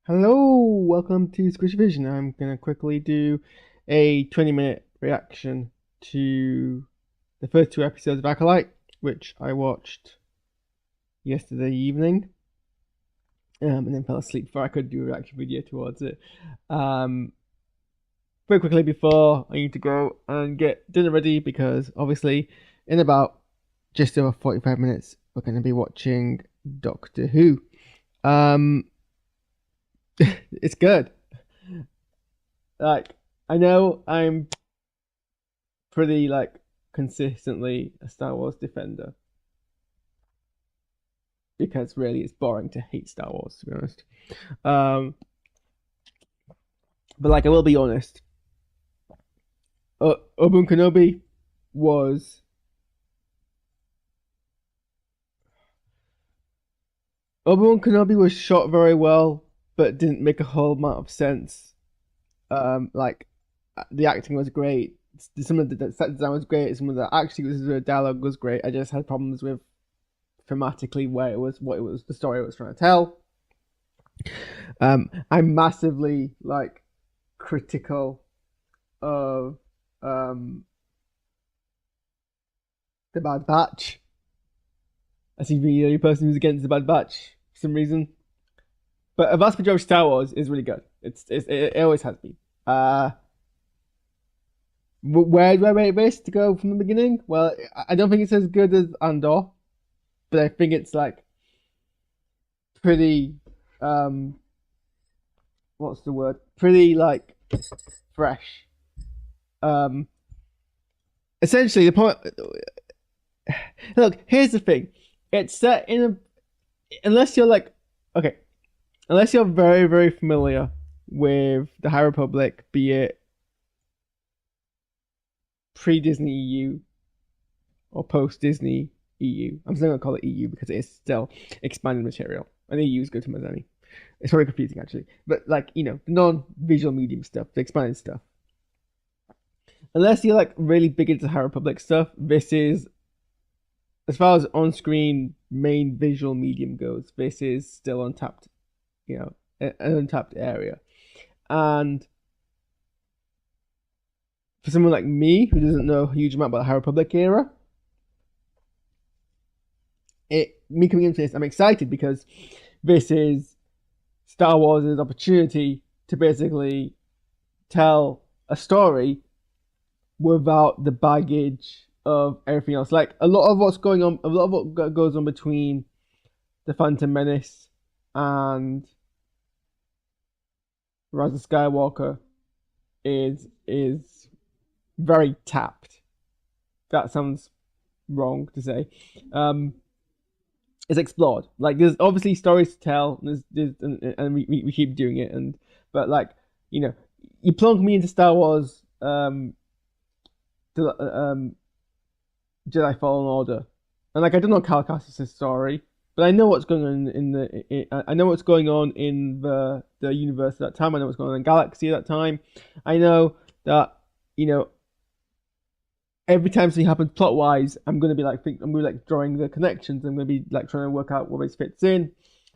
Hello, welcome to SquishiVision. I'm gonna quickly do a 20-minute reaction to the first two episodes of Acolyte, which I watched yesterday evening, and then fell asleep before I could do a reaction video towards it. Very quickly before I need to go and get dinner ready because obviously in about just over 45 minutes we're gonna be watching Doctor Who. It's good. Like, I know I'm pretty consistently a Star Wars defender because really it's boring to hate Star Wars, to be honest. But I will be honest, Obi-Wan Kenobi was shot very well, but didn't make a whole amount of sense. The acting was great. Some of the set design was great. Some of the the dialogue was great. I just had problems with thematically what it was the story it was trying to tell. I'm massively critical of the Bad Batch. I seem to be the only person who's against the Bad Batch for some reason. But a vast majority of Star Wars is really good. It always has been. Where do I rate this to go from the beginning? Well, I don't think it's as good as Andor, but I think it's pretty what's the word? Pretty fresh. Essentially the point. Look, here's the thing. It's set in a unless you're unless you're very, very familiar with the High Republic, be it pre-Disney EU or post-Disney EU. I'm still going to call it EU because it is still expanded material. And EU is good to Mazani. It's probably confusing actually. But the non-visual medium stuff, the expanded stuff. Unless you're really big into High Republic stuff, this is, as far as on-screen main visual medium goes, this is still untapped, an untapped area. And for someone like me who doesn't know a huge amount about the High Republic era, me coming into this, I'm excited because this is Star Wars' opportunity to basically tell a story without the baggage of everything else. A lot of what goes on between the Phantom Menace and Rise of Skywalker is very tapped. That sounds wrong to say. It's explored. There's obviously stories to tell, and we keep doing it. But you plunk me into Star Wars, Jedi Fallen Order, and I don't know Cal Kestis' story, but I know what's going on I know what's going on in the universe at that time. I know what's going on in Galaxy at that time. I know that every time something happens plot wise, I'm gonna be drawing the connections. I'm gonna be trying to work out where this fits in.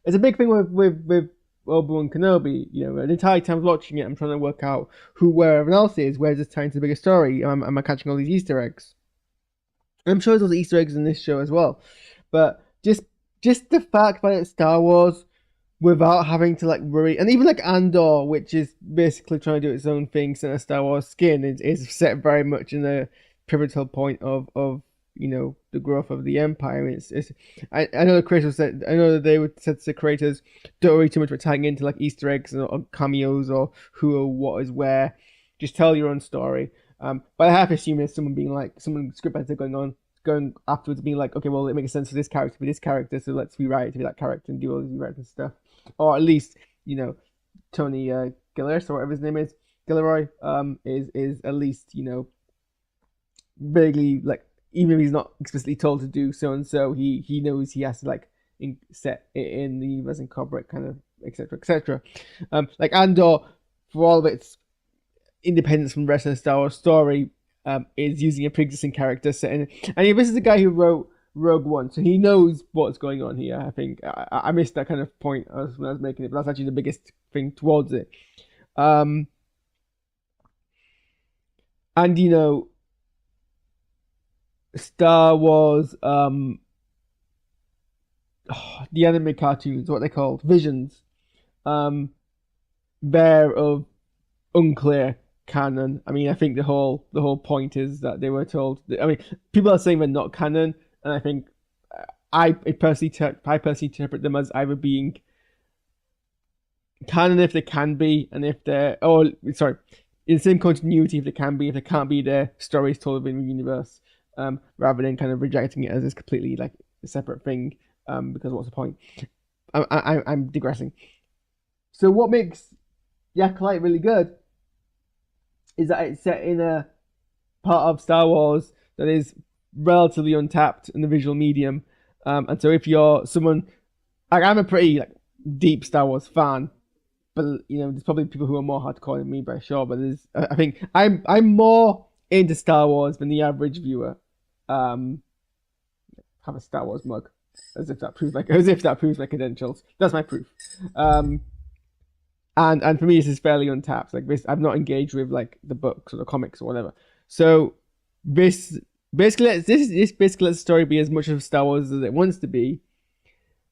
It's a big thing with Obi-Wan Kenobi. The entire time I was watching it, I'm trying to work out where everyone else is. Where's this tying into the bigger story? Am I catching all these Easter eggs? And I'm sure there's Easter eggs in this show as well. But just the fact that it's Star Wars without having to worry, and even Andor, which is basically trying to do its own thing, set a Star Wars skin, is set very much in a pivotal point of the growth of the Empire. I know the creators said, I know that they would said to the creators, don't worry too much about tagging into Easter eggs or cameos or who or what is where. Just tell your own story. But I have to assume there's someone being someone script editor going afterwards being okay, well, it makes sense for this character to be this character, so let's rewrite it to be that character and do all these rewrites and stuff. Or at least Tony Gillis or whatever his name is, Gilroy, is at least vaguely even if he's not explicitly told to do so and so, he knows he has to set it in the universe, incorporate kind of etc. Andor, for all of its independence from the rest of the Star Wars story, is using a pre-existing character set in. And this is the guy who wrote Rogue One, so he knows what's going on here. I think I missed that kind of point when I was making it, but that's actually the biggest thing towards it. And Star Wars, the anime cartoons, what they called visions, they're of unclear canon. I mean, I think the whole point is that they were told. I mean, people are saying they're not canon, and I think I personally interpret them as either being canon if they can be, and if they're in the same continuity if they can be. If they can't be, their stories told within the universe, rather than kind of rejecting it as this completely like a separate thing. Because what's the point? I'm digressing. So what makes the Acolyte really good is that it's set in a part of Star Wars that is relatively untapped in the visual medium. And so if you're someone, like, I'm a pretty like deep Star Wars fan, but there's probably people who are more hardcore than me, by sure. But I think I'm more into Star Wars than the average viewer. Have a Star Wars mug, as if that proves my credentials. That's my proof. And for me, this is fairly untapped. Like this, I've not engaged with like the books or the comics or whatever. So this basically lets the story be as much of Star Wars as it wants to be,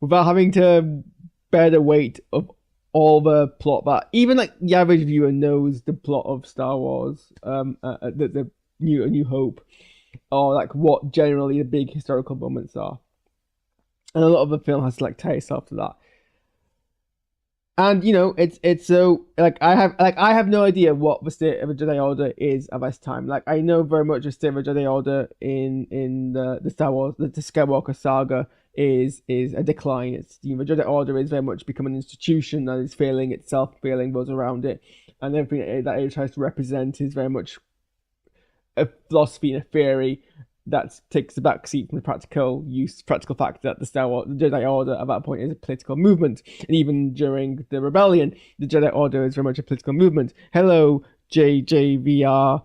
without having to bear the weight of all the plot that even like the average viewer knows the plot of Star Wars, the New Hope, or like what generally the big historical moments are. And a lot of the film has to like tie itself to that. And it's so like I have no idea what the state of the Jedi Order is at this time. Like I know very much the state of the Jedi Order in the Star Wars, the Skywalker saga is a decline. It's the Jedi Order is very much become an institution that is failing itself, failing those around it, and everything that it tries to represent is very much a philosophy and a theory that takes the back seat from the practical fact that the Jedi Order at that point is a political movement. And even during the rebellion, the Jedi Order is very much a political movement. Hello, JJVR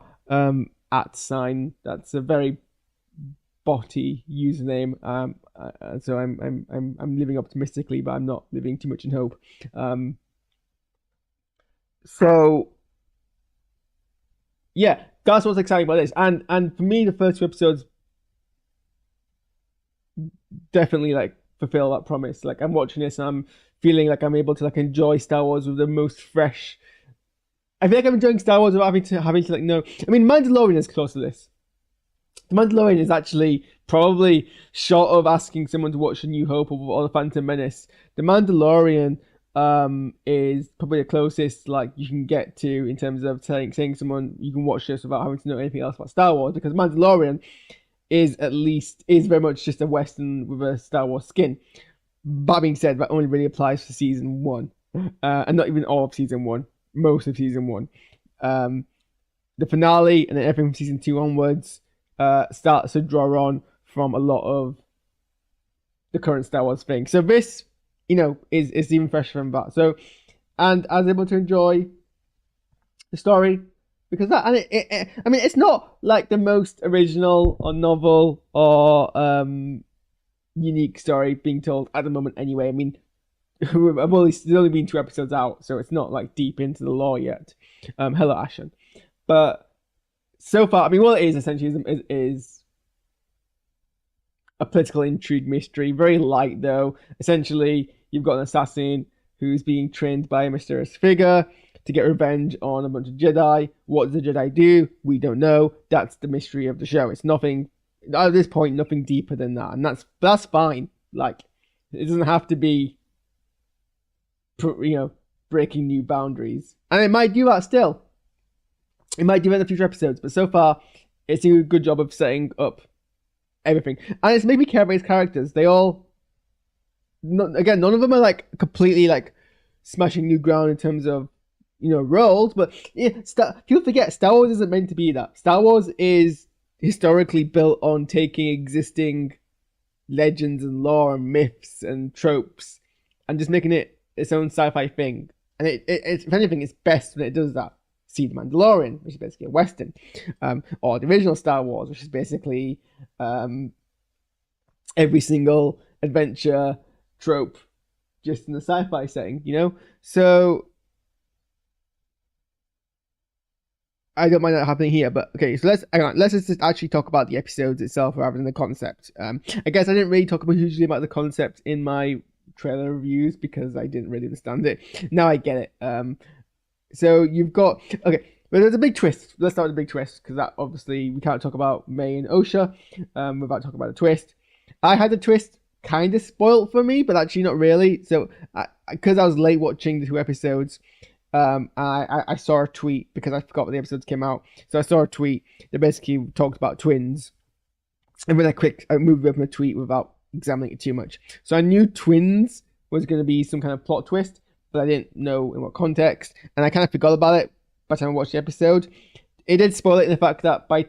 @sign. That's a very botty username. So I'm living optimistically, but I'm not living too much in hope. So yeah, that's what's exciting about this. And for me, the first two episodes definitely like fulfill that promise. Like I'm watching this and I'm feeling like I'm able to like enjoy Star Wars with the most fresh. I feel like I'm enjoying Star Wars without having to like know. I mean, Mandalorian is close to this. The Mandalorian is actually probably short of asking someone to watch A New Hope or The Phantom Menace. The Mandalorian is probably the closest like you can get to in terms of saying someone you can watch this without having to know anything else about Star Wars, because Mandalorian is very much just a Western with a Star Wars skin. That being said, that only really applies for season 1, and not even all of season 1, most of season 1. The finale and then everything from season 2 onwards starts to draw on from a lot of the current Star Wars thing. So this, is even fresher than that. So, and I was able to enjoy the story because that, and I mean, it's not like the most original or novel or unique story being told at the moment. Anyway, I mean, there's only been 2 episodes out, so it's not like deep into the lore yet. Hello, Ashen, but so far, I mean, what it is essentially is a political intrigue mystery. Very light though. Essentially, you've got an assassin who's being trained by a mysterious figure to get revenge on a bunch of Jedi. What does the Jedi do? We don't know. That's the mystery of the show. It's nothing at this point, nothing deeper than that, and that's fine. Like, it doesn't have to be, breaking new boundaries, and it might do that still. It might do that in the future episodes, but so far, it's a good job of setting up everything, and it's made me care about his characters. They all, none of them are like completely like smashing new ground in terms of roles, but yeah, people forget Star Wars isn't meant to be that. Star Wars is historically built on taking existing legends and lore and myths and tropes and just making it its own sci-fi thing. And it's if anything, it's best when it does that. See The Mandalorian, which is basically a Western, or the original Star Wars, which is basically every single adventure trope just in the sci-fi setting, you know? So I don't mind that happening here, but okay, so let's just actually talk about the episodes itself rather than the concept. I guess I didn't really talk about hugely about the concept in my trailer reviews because I didn't really understand it. Now I get it. So you've got okay, but there's a big twist. Let's start with the big twist because that obviously we can't talk about May and Osha without talking about the twist. I had the twist kind of spoiled for me, but actually not really. So because I was late watching the 2 episodes. I saw a tweet because I forgot when the episodes came out. So I saw a tweet that basically talked about twins. And when I moved away from the tweet without examining it too much. So I knew twins was going to be some kind of plot twist, but I didn't know in what context. And I kind of forgot about it by the time I watched the episode. It did spoil it in the fact that by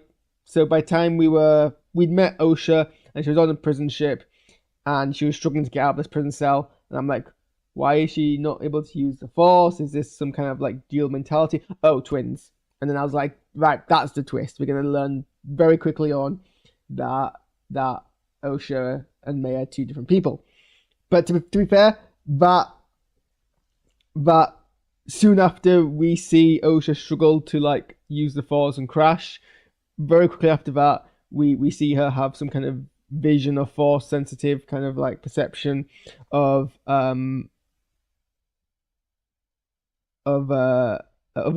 the time we'd met Osha and she was on a prison ship and she was struggling to get out of this prison cell. And I'm like, why is she not able to use the Force? Is this some kind of like dual mentality? Oh, twins. And then I was like, right, that's the twist. We're going to learn very quickly on that Osha and May are 2 different people. But to be fair, that soon after we see Osha struggle to like use the Force and crash, very quickly after that, we see her have some kind of vision or Force sensitive kind of like perception of a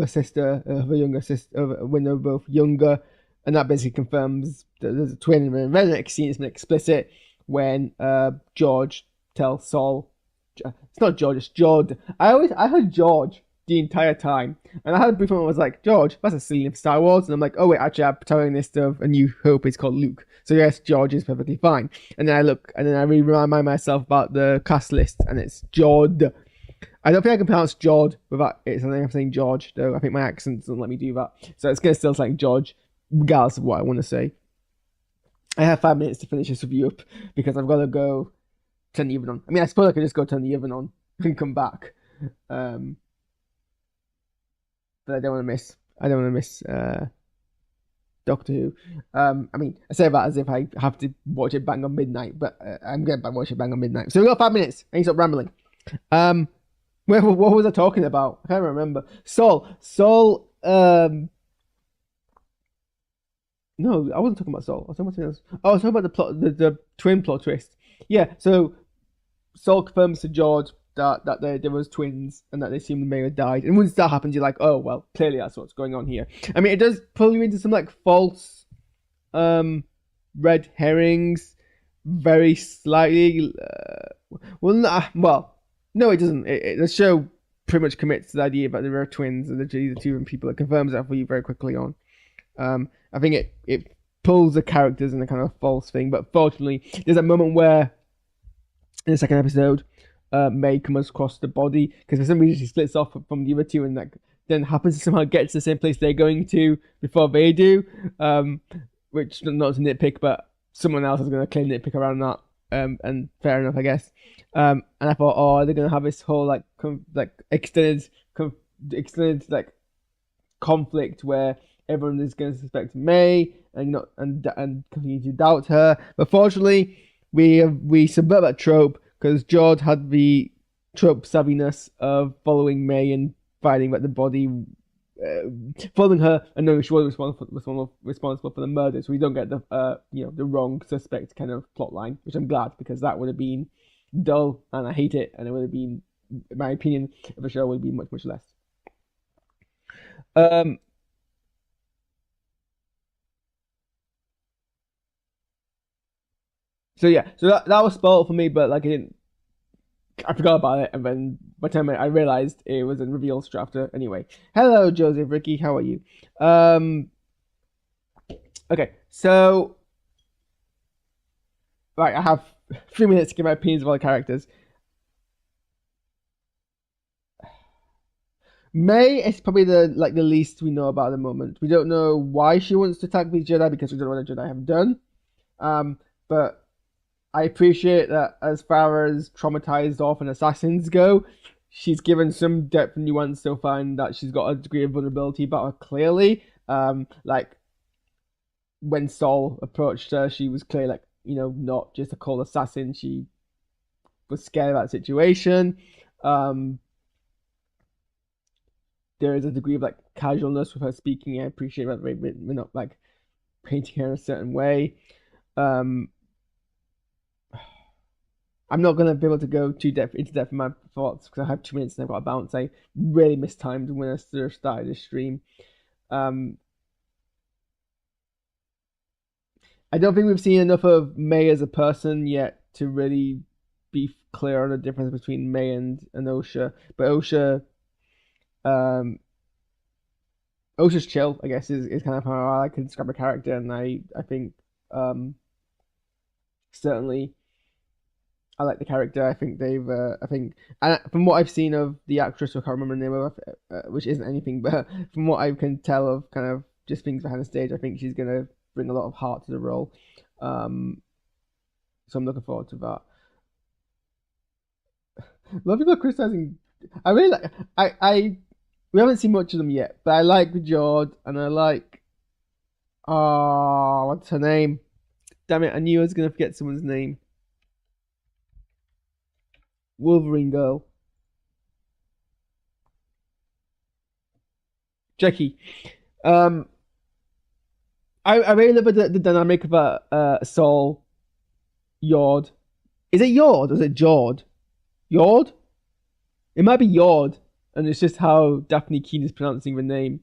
sister, of a younger sister, when they're both younger, and that basically confirms that there's a twin. And the very next scene is explicit when George tells Saul, it's not George, it's Jord. I heard George the entire time, and I had a brief moment. I was like, George, that's a silly name for Star Wars, and I'm like, oh wait, actually, I'm protagonist of A New Hope is called Luke, so yes, George is perfectly fine. And then I look, and then I remind myself about the cast list, and it's Jord. I don't think I can pronounce Jord without it sounding like I'm saying George, though. I think my accent doesn't let me do that. So it's going to still sound like George, regardless of what I want to say. I have 5 minutes to finish this review up because I've got to go turn the oven on. I mean, I suppose I could just go turn the oven on and come back. But I don't want to miss Doctor Who. I mean, I say that as if I have to watch it bang on midnight, but I'm going to watch it bang on midnight. So we've got 5 minutes. I need to stop rambling. What was I talking about? I can't remember. Saul. No, I wasn't talking about Saul. I was talking about something else. Oh, I was talking about the plot, the twin plot twist. Yeah. So Saul confirms to George that there was twins and that they assumed the mayor died. And once that happens, you're like, oh well, clearly that's what's going on here. I mean, it does pull you into some like false, red herrings, very slightly. No, it doesn't. The show pretty much commits to the idea that there are twins and they're 2 different people. It confirms that for you very quickly on. I think it pulls the characters in a kind of false thing, but fortunately, there's a moment where in the second episode, May comes across the body because for some reason she splits off from the other 2 and like then happens to somehow get to the same place they're going to before they do. Which not to nitpick, but someone else is going to claim nitpick around that. And fair enough, I guess. And I thought, oh, they're gonna have this whole like extended like conflict where everyone is going to suspect May and continue to doubt her. But fortunately, we subvert that trope because George had the trope savviness of following May and finding that the body, following her and knowing she was responsible for the murder, so we don't get the the wrong suspect kind of plot line, which I'm glad because that would have been dull and I hate it, and it would have been, in my opinion, of the show would be much less. So yeah, so that was spoiled for me, but like I forgot about it, and then by the time I realized it was a reveal straight after. Anyway, hello Joseph, Ricky, how are you? Okay, so right, I have 3 minutes to give my opinions of all the characters. May is probably the least we know about at the moment. We don't know why she wants to attack these Jedi because we don't know what the Jedi have done. But I appreciate that as far as traumatized orphan assassins go, she's given some depth and nuance so far, and that she's got a degree of vulnerability about her clearly. Like when Saul approached her, she was clearly like, not just a cold assassin. She was scared about the situation. There is a degree of like casualness with her speaking. I appreciate that we're not like painting her in a certain way. Um, I'm not gonna be able to go into depth in my thoughts because I have 2 minutes and I've got to bounce. I really mistimed when I started this stream. I don't think we've seen enough of May as a person yet to really be clear on the difference between May and Osha. But Osha's chill, I guess, is kind of how I can describe a character, and I think certainly I like the character. I think and from what I've seen of the actress, I can't remember the name of which isn't anything, but from what I can tell of kind of just things behind the stage, I think she's gonna bring a lot of heart to the role. So I'm looking forward to that. A lot of people are criticizing. I really like. We haven't seen much of them yet, but I like Jord and I like. Oh, what's her name? Damn it! I knew I was gonna forget someone's name. Wolverine girl. Jackie. I really love the dynamic of Saul, Yord. Is it Yord or is it Jord? Yord? It might be Yord, and it's just how Daphne Keane is pronouncing the name.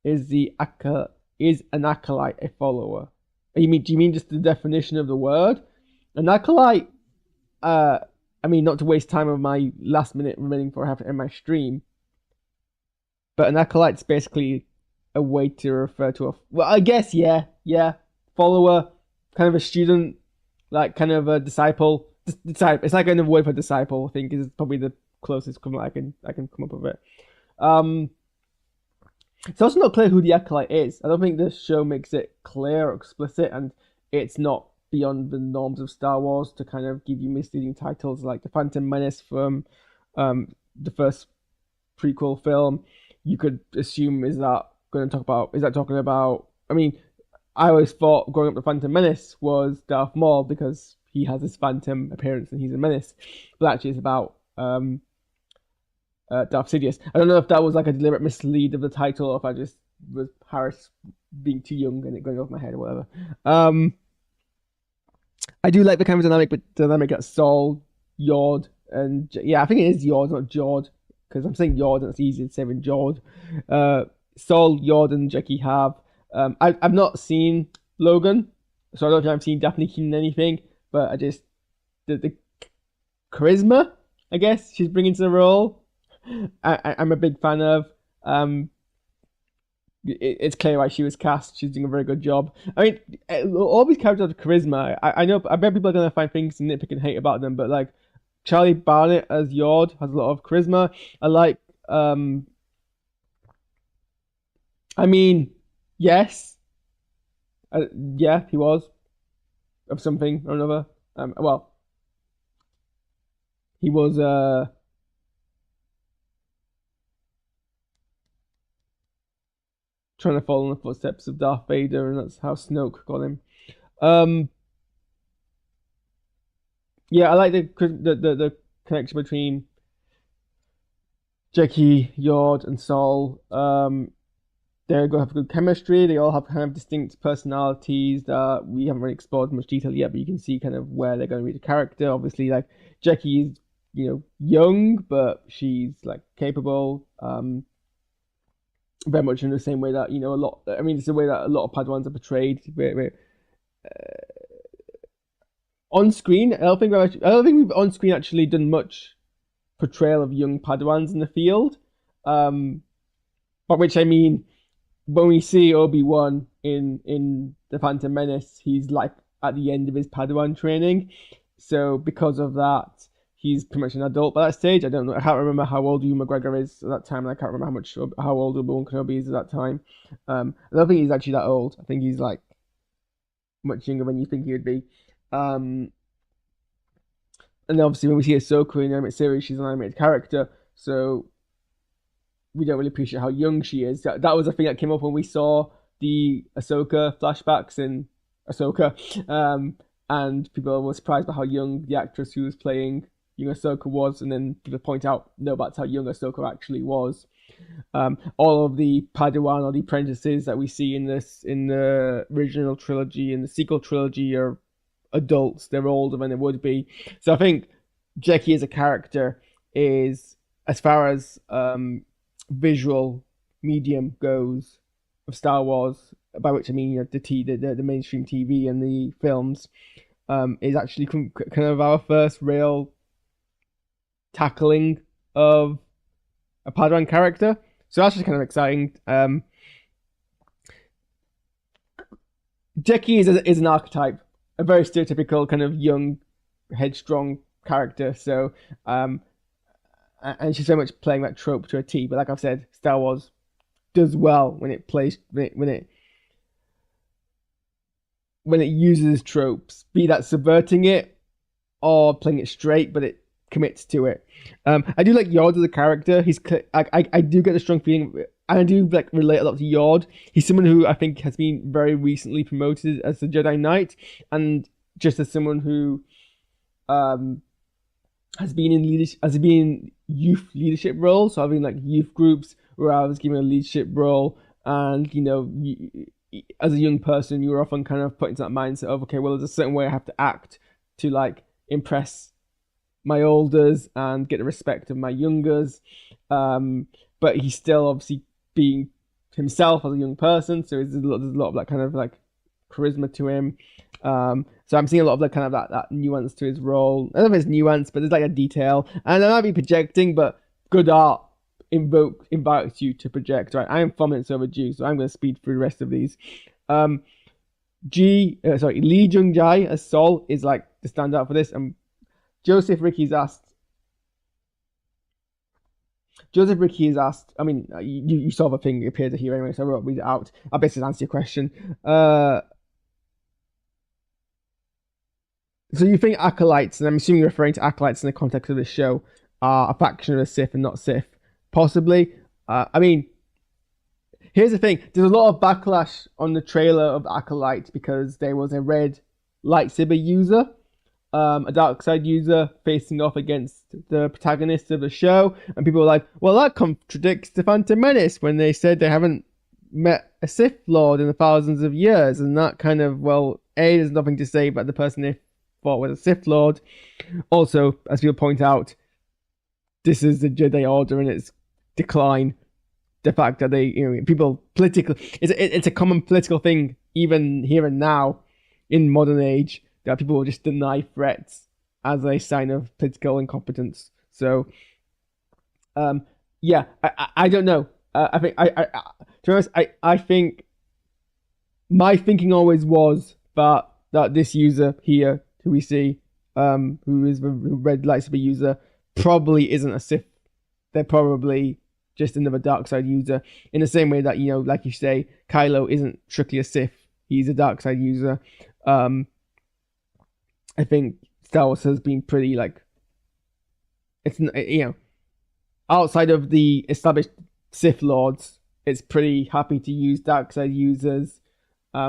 Is an acolyte a follower? Do you mean just the definition of the word? An acolyte, I mean, not to waste time of my last minute remaining for half in my stream, but an acolyte's basically a way to refer to well, I guess, yeah, follower, kind of a student, like kind of a disciple. It's like another word for disciple. I think is probably the closest I can come up with it. It's also not clear who the Acolyte is. I don't think this show makes it clear or explicit, and it's not beyond the norms of Star Wars to kind of give you misleading titles like the Phantom Menace from the first prequel film. You could assume is that talking about? I mean, I always thought growing up the Phantom Menace was Darth Maul because he has this phantom appearance and he's a menace, but actually it's about Darth Sidious. I don't know if that was like a deliberate mislead of the title, or if I just was Harris being too young and it going off my head or whatever. I do like the kind of dynamic that Saul, Yord, and I think it is Yord, not Jord, because I'm saying Yord and it's easier to say than Jord. Saul, Yord, and Jackie have. I've not seen Logan, so I don't think I've seen Daphne Keane in anything, but I just the charisma, I guess, she's bringing to the role. I'm a big fan of. It's clear why she was cast. She's doing a very good job. I mean, all these characters have charisma. I know. I bet people are gonna find things to nitpick and hate about them, but like Charlie Barnett as Yord has a lot of charisma. I like. I mean, yes. Yeah, he was of something or another. Well, he was trying to follow in the footsteps of Darth Vader, and that's how Snoke got him. Yeah, I like the connection between Jackie, Yord, and Saul. They go have good chemistry. They all have kind of distinct personalities that we haven't really explored in much detail yet, but you can see kind of where they're going to be the character. Obviously, like Jackie is, young, but she's like capable. Very much in the same way that a lot. I mean, it's the way that a lot of Padawans are portrayed. On screen, I don't think we've on screen actually done much portrayal of young Padawans in the field. By which I mean, when we see Obi-Wan in the Phantom Menace, he's like at the end of his Padawan training. So because of that, he's pretty much an adult by that stage. I don't know. I can't remember how old Ewan McGregor is at that time. And I can't remember how old Obi-Wan Kenobi is at that time. I don't think he's actually that old. I think he's like much younger than you think he would be. And obviously when we see Ahsoka in the animated series, she's an animated character, so we don't really appreciate how young she is. That was a thing that came up when we saw the Ahsoka flashbacks in Ahsoka, and people were surprised by how young the actress who was playing young Ahsoka was, and then people point out, no, that's how young Ahsoka actually was. All of the Padawan or the apprentices that we see in the original trilogy and the sequel trilogy are adults. They're older than they would be. So I think Jackie as a character is, as far as visual medium goes of Star Wars, by which I mean the mainstream TV and the films, is actually kind of our first real tackling of a Padawan character. So that's just kind of exciting. Jackie is an archetype, a very stereotypical kind of young, headstrong character. So, and she's so much playing that trope to a T. But like I've said, Star Wars does well when it plays when it uses tropes, be that subverting it or playing it straight, but it commits to it. I do like Yord as a character. I do get a strong feeling, and I do like relate a lot to Yord. He's someone who I think has been very recently promoted as the Jedi Knight, and just as someone who has been in youth leadership roles. So I've been like youth groups where I was given a leadership role, and as a young person, you were often kind of put into that mindset of, okay, well, there's a certain way I have to act to like impress my olders and get the respect of my youngers, but he's still obviously being himself as a young person, so there's a lot of that kind of like charisma to him. So I'm seeing a lot of like kind of that nuance to his role. I don't know if it's nuance, but there's like a detail, and I might be projecting, but good art invites you to project, right? I am 4 minutes overdue, so I'm going to speed through the rest of these. Lee Jung Jae as Sol is like the standout for this, and Joseph Ricky is asked. I mean, you saw the thing appear here anyway, so I won't read it out. I'll basically answer your question. So you think Acolytes, and I'm assuming you're referring to Acolytes in the context of this show, are a faction of the Sith and not Sith? Possibly. I mean, here's the thing. There's a lot of backlash on the trailer of Acolyte because there was a red lightsaber user, a dark side user facing off against the protagonist of the show, and people were like, well, that contradicts the Phantom Menace when they said they haven't met a Sith Lord in the thousands of years, and that kind of, well, A, there's nothing to say about the person they thought was a Sith Lord. Also, as people point out, this is the Jedi Order in its decline. The fact that people politically, it's a common political thing even here and now in modern age, that people will just deny threats as a sign of political incompetence. So, yeah, I don't know. I think to be honest, I think my thinking always was that this user here, who we see, who is the red lightsaber user, probably isn't a Sith. They're probably just another dark side user, in the same way that, like you say, Kylo isn't strictly a Sith. He's a dark side user. I think Star Wars has been pretty like, it's outside of the established Sith Lords, it's pretty happy to use dark side users. We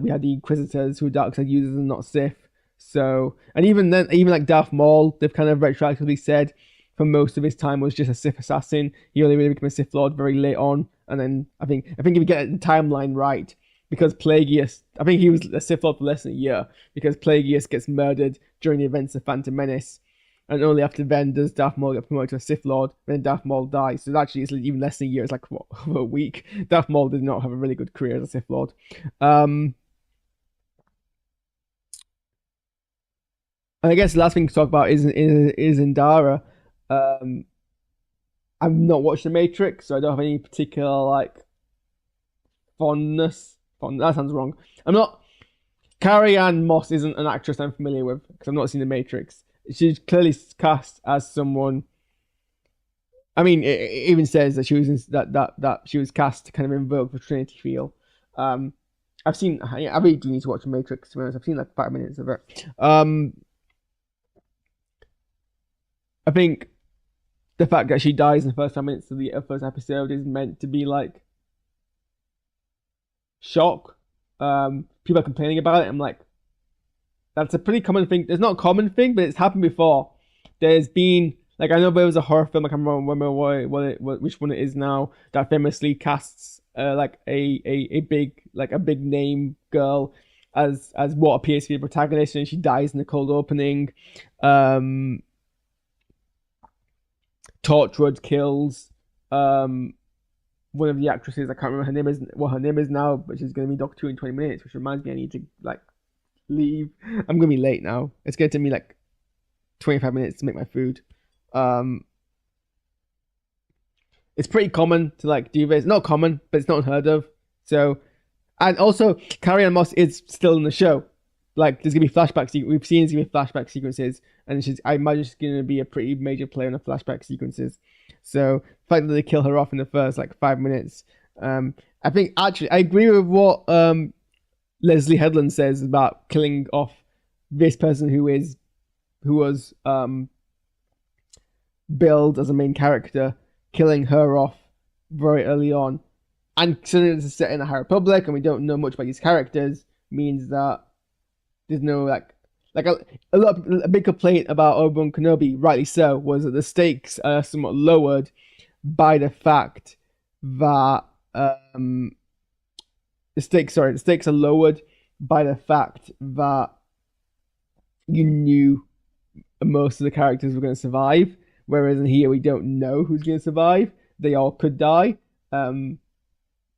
had the Inquisitors who are dark side users and not Sith. So, and even then, even like Darth Maul, they've kind of retroactively said for most of his time was just a Sith assassin. He only really became a Sith Lord very late on, and then I think if you get the timeline right, because Plagueis, I think he was a Sith Lord for less than a year, because Plagueis gets murdered during the events of Phantom Menace, and only after then does Darth Maul get promoted to a Sith Lord, then Darth Maul dies. So actually it's even less than a year, it's like, what, a week. Darth Maul did not have a really good career as a Sith Lord. And I guess the last thing to talk about is Indara. I've not watched The Matrix, so I don't have any particular like fondness. That sounds wrong. Carrie Ann Moss isn't an actress I'm familiar with because I've not seen The Matrix. She's clearly cast as someone. I mean, it even says that she was that she was cast to kind of invoke the Trinity feel. I really do need to watch The Matrix, to be honest. I've seen like 5 minutes of it. I think the fact that she dies in the first 5 minutes of the first episode is meant to be like, shock. People are complaining about it. I'm like, that's a pretty common thing. It's not a common thing, but it's happened before. There's been like I know there was a horror film. I can't remember which one it is now that famously casts like a big name girl as what appears to be the protagonist, and she dies in the cold opening. Torchwood kills one of the actresses. I can't remember her name is now, but she's going to be Doctor Who in 20 minutes, which reminds me I need to like leave. I'm gonna be late now. It's gonna take me like 25 minutes to make my food. It's pretty common to like do this. Not common, but it's not unheard of. So, and also Carrie-Anne Moss is still in the show. Like there's gonna be we've seen there's gonna be flashback sequences, and I imagine she's gonna be a pretty major player in the flashback sequences. So the fact that they kill her off in the first like 5 minutes, I think actually I agree with what Leslie Headland says about killing off this person who was billed as a main character, killing her off very early on, and considering this is set in the High Republic and we don't know much about these characters, means that there's no a big complaint about Obi-Wan Kenobi, rightly so, was that the stakes are somewhat lowered by the fact that the stakes are lowered by the fact that you knew most of the characters were going to survive, whereas in here we don't know who's going to survive. They all could die,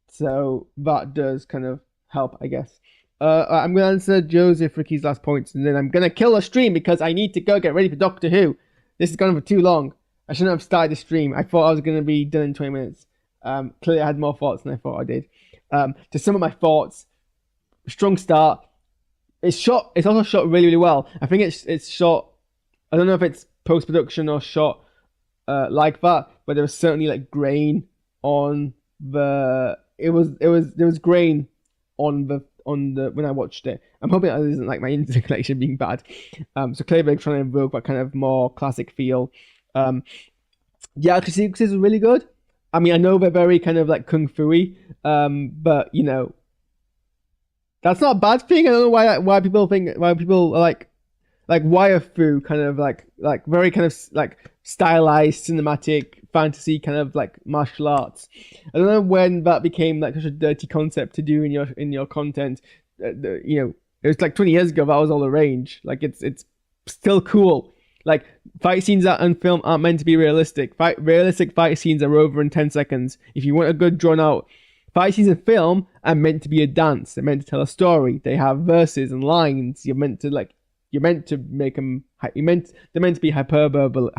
so that does kind of help, I guess. I'm going to answer Joseph Ricky's last points, and then I'm going to kill the stream because I need to go get ready for Doctor Who. This has gone on for too long. I shouldn't have started the stream. I thought I was going to be done in 20 minutes. Clearly I had more thoughts than I thought I did. To some of my thoughts, strong start. It's also shot really, really well. I think it's shot, I don't know if it's post-production or shot like that, but there was certainly like grain on the, there was grain on the when I watched it. I'm hoping that isn't like my internet connection being bad. So clearly they're trying to evoke that kind of more classic feel. Yeah, actually sequences are really good. I mean, I know they're very kind of like kung fu-y, but you know, that's not a bad thing. I don't know why people are like wire fu kind of like very kind of like stylized cinematic fantasy kind of like martial arts. I don't know when that became like such a dirty concept to do in your content. You know, it was like 20 years ago that was all the rage. Like it's still cool. Like fight scenes in film aren't meant to be realistic. Realistic fight scenes are over in 10 seconds. If you want a good drawn out fight scenes in film are meant to be a dance. They're meant to tell a story. They have verses and lines. You're meant to make them. They're meant to be hyperbolic.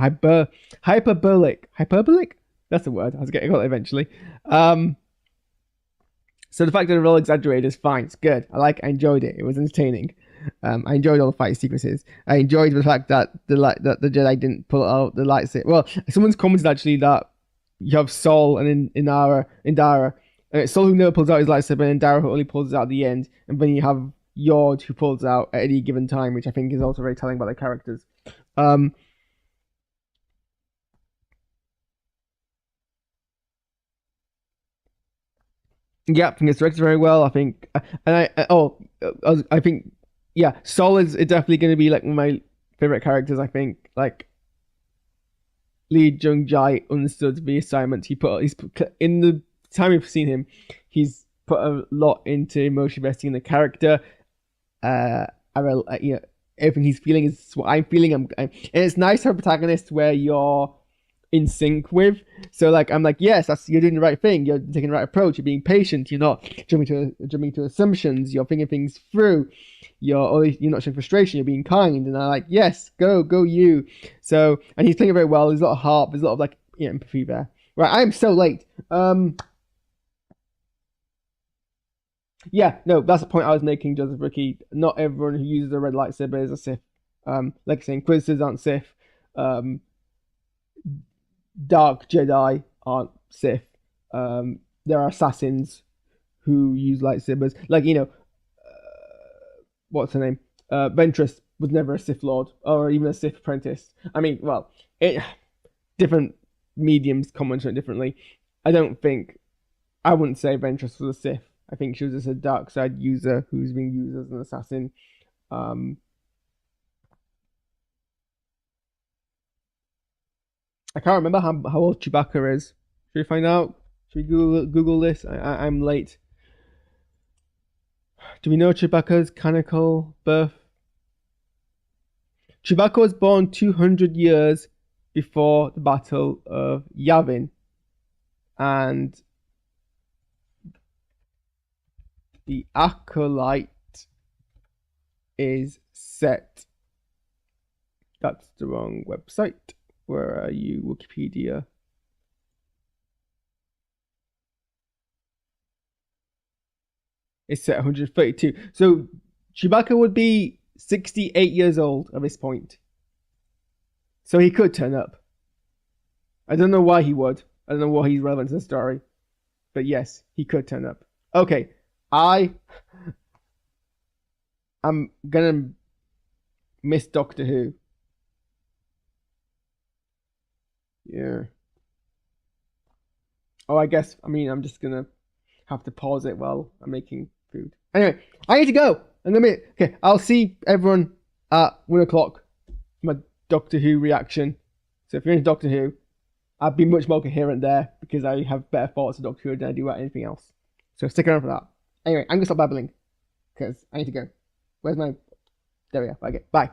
Hyperbolic. That's the word. I got it eventually. So the fact that they're all exaggerated is fine. It's good. I enjoyed it. It was entertaining. I enjoyed all the fight sequences. I enjoyed the fact that the Jedi didn't pull out the lightsaber. Well, someone's commented actually that you have Saul and Indara. Saul who never pulls out his lightsaber, and Indara who only pulls it out at the end. And then you have Yord who pulls out at any given time, which I think is also very telling about their characters. Yeah, I think it's directed very well. I think, I think, yeah, Saul is definitely going to be like one of my favorite characters. I think like Lee Jung Jae understood the assignment. He's put in the time we've seen him, he's put a lot into emotion investing in the character. Everything he's feeling is what I'm feeling. And it's nice to have a protagonist where you're in sync with. So like I'm like, yes, you're doing the right thing. You're taking the right approach. You're being patient. You're not jumping to assumptions. You're thinking things through. You're not showing frustration. You're being kind. And I'm like, yes, go you. So and he's playing it very well. There's a lot of heart. There's a lot of like empathy there. Right, I am so late. Yeah, no, that's the point I was making, Joseph Ricky. Not everyone who uses a red lightsaber is a Sith. Like saying Inquisitors aren't Sith. Dark Jedi aren't Sith. There are assassins who use lightsabers. Like, what's her name? Ventress was never a Sith Lord or even a Sith apprentice. I mean, well, different mediums comment on it differently. I wouldn't say Ventress was a Sith. I think she was just a dark side user who's being used as an assassin. I can't remember how old Chewbacca is. Should we find out? Should we Google this? I'm late. Do we know Chewbacca's canonical birth? Chewbacca was born 200 years before the Battle of Yavin, and the Acolyte is set. That's the wrong website. Where are you, Wikipedia? It's set 132. So Chewbacca would be 68 years old at this point. So he could turn up. I don't know why he would. I don't know why he's relevant to the story. But yes, he could turn up. Okay, I'm gonna miss Doctor Who. Yeah. Oh, I guess, I'm just gonna have to pause it while I'm making food. Anyway, I need to go. Okay, I'll see everyone at 1 o'clock. My Doctor Who reaction. So if you're into Doctor Who, I'd be much more coherent there because I have better thoughts of Doctor Who than I do about anything else. So stick around for that. Anyway, I'm gonna stop babbling because I need to go. Where's my... There we are. Okay, bye.